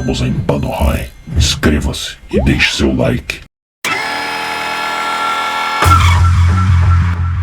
Estamos em Panohai. Inscreva-se e deixe seu like.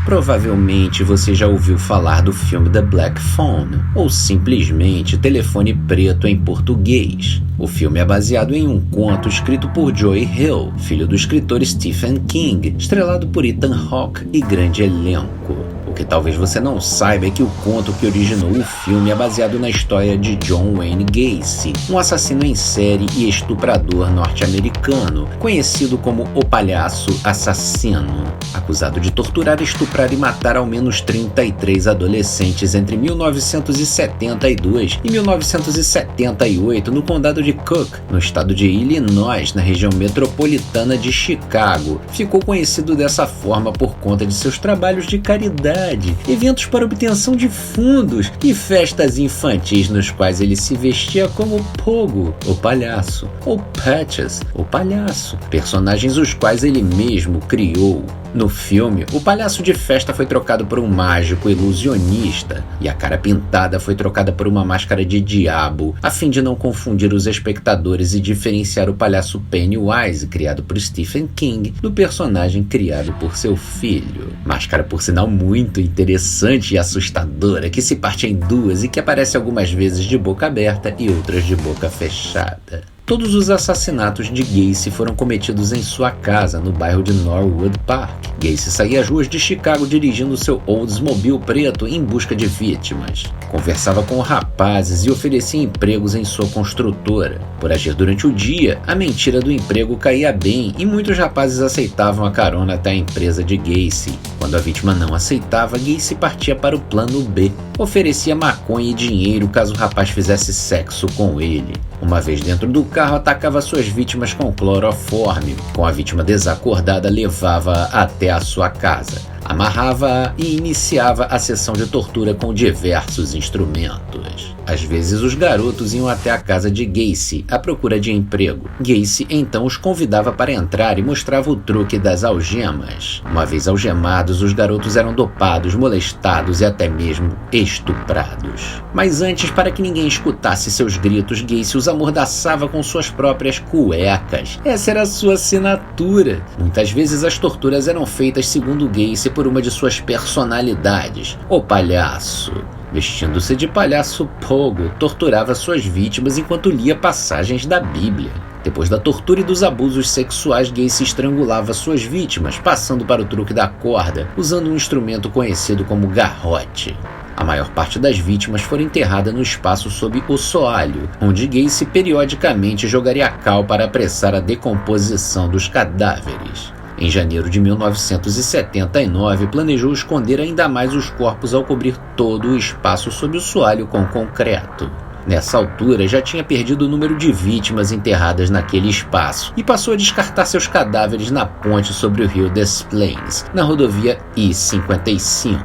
Provavelmente você já ouviu falar do filme The Black Phone, ou simplesmente Telefone Preto em português. O filme é baseado em um conto escrito por Joe Hill, filho do escritor Stephen King, estrelado por Ethan Hawke e grande elenco. O que talvez você não saiba é que o conto que originou o filme é baseado na história de John Wayne Gacy, um assassino em série e estuprador norte-americano, conhecido como o Palhaço Assassino, acusado de torturar, estuprar e matar ao menos 33 adolescentes entre 1972 e 1978 no condado de Cook, no estado de Illinois, na região metropolitana de Chicago. Ficou conhecido dessa forma por conta de seus trabalhos de caridade, eventos para obtenção de fundos e festas infantis nos quais ele se vestia como Pogo, o palhaço, ou Patches, o palhaço, personagens os quais ele mesmo criou. No filme, o palhaço de festa foi trocado por um mágico ilusionista e a cara pintada foi trocada por uma máscara de diabo, a fim de não confundir os espectadores e diferenciar o palhaço Pennywise, criado por Stephen King, do personagem criado por seu filho. Máscara, por sinal, muito interessante e assustadora, que se parte em duas e que aparece algumas vezes de boca aberta e outras de boca fechada. Todos os assassinatos de Gacy foram cometidos em sua casa, no bairro de Norwood Park. Gacy saía às ruas de Chicago dirigindo seu Oldsmobile preto em busca de vítimas. Conversava com rapazes e oferecia empregos em sua construtora. Por agir durante o dia, a mentira do emprego caía bem e muitos rapazes aceitavam a carona até a empresa de Gacy. Quando a vítima não aceitava, Gacy partia para o plano B. Oferecia maconha e dinheiro caso o rapaz fizesse sexo com ele. Uma vez dentro do carro, atacava suas vítimas com cloroforme. Com a vítima desacordada, levava-a até a sua casa. Amarrava-a e iniciava a sessão de tortura com diversos instrumentos. Às vezes, os garotos iam até a casa de Gacy à procura de emprego. Gacy então os convidava para entrar e mostrava o truque das algemas. Uma vez algemados, os garotos eram dopados, molestados e até mesmo estuprados. Mas antes, para que ninguém escutasse seus gritos, Gacy os amordaçava com suas próprias cuecas. Essa era a sua assinatura. Muitas vezes as torturas eram feitas segundo Gacy por uma de suas personalidades, o palhaço. Vestindo-se de palhaço, Pogo torturava suas vítimas enquanto lia passagens da Bíblia. Depois da tortura e dos abusos sexuais, Gacy estrangulava suas vítimas, passando para o truque da corda, usando um instrumento conhecido como garrote. A maior parte das vítimas foram enterradas no espaço sob o soalho, onde Gacy periodicamente jogaria cal para apressar a decomposição dos cadáveres. Em janeiro de 1979, planejou esconder ainda mais os corpos ao cobrir todo o espaço sob o soalho com concreto. Nessa altura, já tinha perdido o número de vítimas enterradas naquele espaço e passou a descartar seus cadáveres na ponte sobre o rio Des Plaines, na rodovia I-55.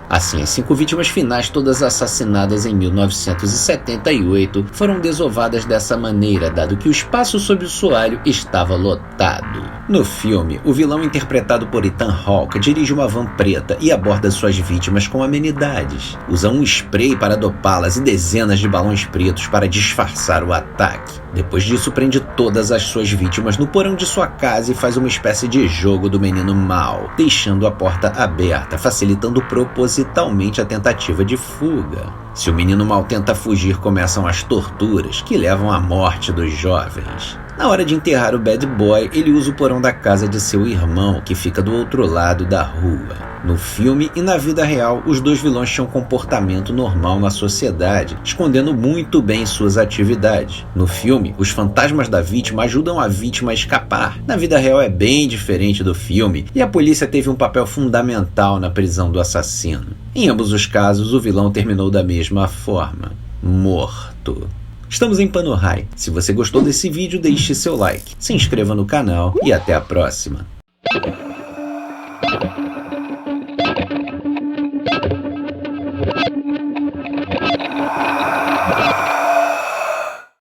Assim, as 5 vítimas finais, todas assassinadas em 1978, foram desovadas dessa maneira, dado que o espaço sob o soalho estava lotado. No filme, o vilão interpretado por Ethan Hawke dirige uma van preta e aborda suas vítimas com amenidades. Usa um spray para dopá-las e dezenas de balões pretos para disfarçar o ataque. Depois disso, prende todas as suas vítimas no porão de sua casa e faz uma espécie de jogo do menino mau, deixando a porta aberta, facilitando propositalmente a tentativa de fuga. Se o menino mau tenta fugir, começam as torturas, que levam à morte dos jovens. Na hora de enterrar o bad boy, ele usa o porão da casa de seu irmão, que fica do outro lado da rua. No filme e na vida real, os dois vilões tinham um comportamento normal na sociedade, escondendo muito bem suas atividades. No filme, os fantasmas da vítima ajudam a vítima a escapar. Na vida real é bem diferente do filme, e a polícia teve um papel fundamental na prisão do assassino. Em ambos os casos, o vilão terminou da mesma forma: morto. Estamos em Panohai. Se você gostou desse vídeo, deixe seu like, se inscreva no canal e até a próxima.